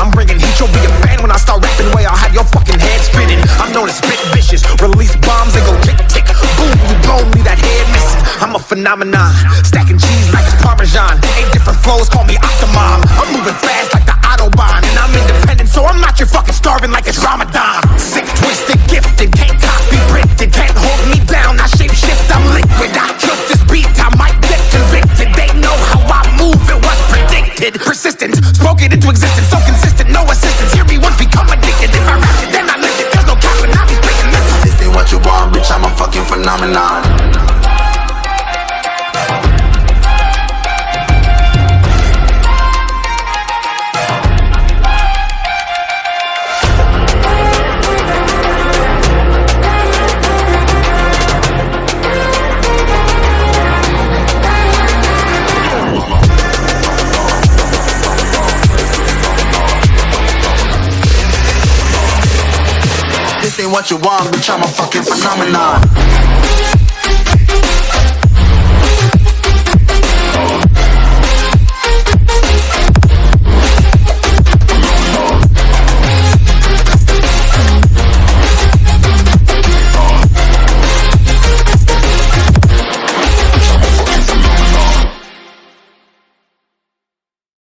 I'm bringing heat, you'll be a fan when I start rapping. Way I'll have your fucking head spinning. I'm known as spit vicious, release bombs and go tick tick. Boom, you blow me, that head missing. I'm a phenomenon, stacking cheese like it's Parmesan. 8 different flows, call me Octomom. I'm moving fast like the Autobahn, and I'm independent, so I'm not your fucking starving like it's Ramadan. Sick, twisted, gifted, can't copy, printed, can't hold me down. I shape shift, I'm liquid. I killed this beat, I might get convicted. They know how I move, it was predicted. Persistent, spoke it into existence, so consistent, no assistance. Hear me once, become addicted. If I rap it, then I lift it. There's no cap, and I be speaking this. This ain't what you want, bitch, I'm a fucking phenomenon. This ain't what you want, bitch, I'm a fucking phenomenon.